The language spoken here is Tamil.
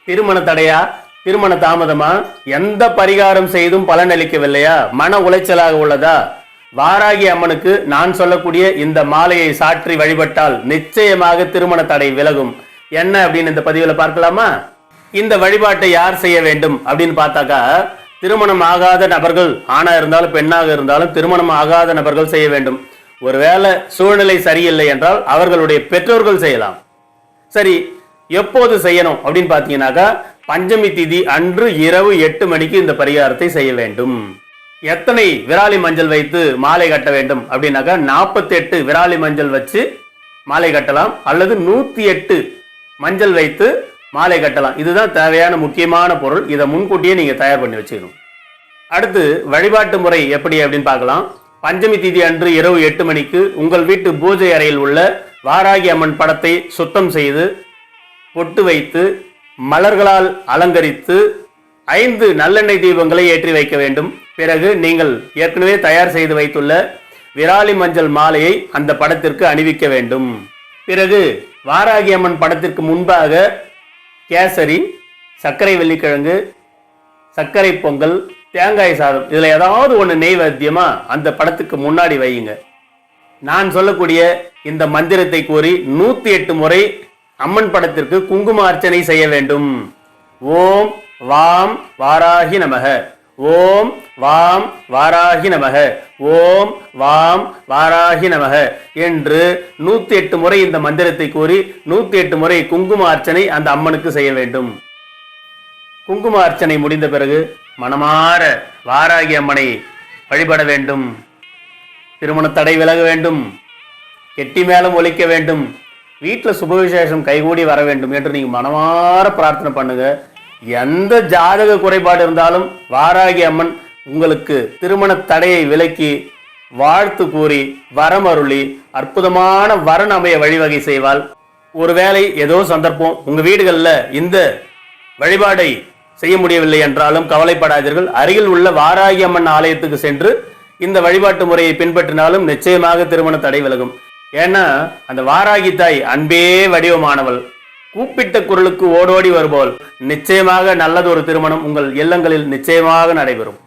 திருமண தடையா, திருமண தாமதமா, எந்த பரிகாரம் செய்தும் பலனளிக்கவில்லையா, மன உளைச்சலாக உள்ளதா? வாராகி அம்மனுக்கு நான் சொல்லக்கூடிய இந்த மாலையை சாற்றி வழிபட்டால் நிச்சயமாக திருமண தடை விலகும். என்ன அப்படின்னு இந்த பதிவில் பார்க்கலாமா? இந்த வழிபாட்டை யார் செய்ய வேண்டும் அப்படின்னு பார்த்தாக்கா, திருமணம் ஆகாத நபர்கள், ஆணா இருந்தாலும் பெண்ணாக இருந்தாலும் திருமணம் ஆகாத நபர்கள் செய்ய வேண்டும். ஒருவேளை சூழ்நிலை சரியில்லை என்றால் அவர்களுடைய பெற்றோர்கள் செய்யலாம். சரி, எப்போது செய்யணும் அப்படின்னு பார்த்தீங்கன்னாக்கா, பஞ்சமி திதி அன்று இரவு 8 மணிக்கு இந்த பரிகாரத்தை செய்ய வேண்டும். எத்தனை விராலி மஞ்சள் வைத்து மாலை கட்ட வேண்டும் அப்படின்னாக்கா, 48 விராலி மஞ்சள் வச்சு மாலை கட்டலாம், அல்லது 108 மஞ்சள் வைத்து மாலை கட்டலாம். இதுதான் தேவையான முக்கியமான பொருள். இதை முன்கூட்டியே நீங்க தயார் பண்ணி வச்சுக்கணும். அடுத்து வழிபாட்டு முறை எப்படி அப்படின்னு பார்க்கலாம். பஞ்சமி திதி அன்று இரவு 8 மணிக்கு உங்கள் வீட்டு பூஜை அறையில் உள்ள வாராகி அம்மன் படத்தை சுத்தம் செய்து பொட்டு வைத்து மலர்களால் அலங்கரித்து 5 நல்லெண்ணெய் தீபங்களை ஏற்றி வைக்க வேண்டும். பிறகு நீங்கள் ஏற்கனவே தயார் செய்து வைத்துள்ள விராலி மஞ்சள் மாலையை அந்த படத்திற்கு அணிவிக்க வேண்டும். பிறகு வாராகி அம்மன் படத்திற்கு முன்பாக கேசரி, சர்க்கரை வெள்ளிக்கிழங்கு, சர்க்கரை பொங்கல், தேங்காய் சாதம், இதுல ஏதாவது ஒன்று நெய்வேத்தியமா அந்த படத்துக்கு முன்னாடி வையுங்க. நான் சொல்லக்கூடிய இந்த மந்திரத்தை கூறி 108 முறை அம்மன் படத்திற்கு குங்கும அர்ச்சனை செய்ய வேண்டும். ஓம் வாம் வாராகி நமக, ஓம் வாம் வாராகி நமக, ஓம் வாம் வாராகி நமக என்று 108 முறை இந்த மந்திரத்தை கூறி 108 முறை குங்கும அர்ச்சனை அந்த அம்மனுக்கு செய்ய வேண்டும். குங்கும அர்ச்சனை முடிந்த பிறகு மனமாற வாராகி அம்மனை வழிபட வேண்டும். திருமண தடை விலக வேண்டும், கெட்டி மேளம் ஒலிக்க வேண்டும், வீட்டில் சுபவிசேஷம் கைகூடி வர வேண்டும் என்று நீங்க மனமாற பிரார்த்தனை பண்ணுங்க. எந்த ஜாதக குறைபாடு இருந்தாலும் வாராகி அம்மன் உங்களுக்கு திருமண தடையை விலக்கி வாழ்த்து கூறி வரமருளி அற்புதமான வரன் அமைய வழிவகை செய்வாள். ஒருவேளை ஏதோ சந்தர்ப்பம் உங்க வீடுகளில் இந்த வழிபாடை செய்ய முடியவில்லை என்றாலும் கவலைப்படாதீர்கள். அருகில் உள்ள வாராகி அம்மன் ஆலயத்துக்கு சென்று இந்த வழிபாட்டு முறையை பின்பற்றினாலும் நிச்சயமாக திருமண தடை விலகும். ஏன்னா அந்த வாராகி தாய் அன்பே வடிவமானவள், கூப்பிட்ட குரலுக்கு ஓடோடி வருபவள். நிச்சயமாக நல்லதொரு திருமணம் உங்கள் இல்லங்களில் நிச்சயமாக நடைபெறும்.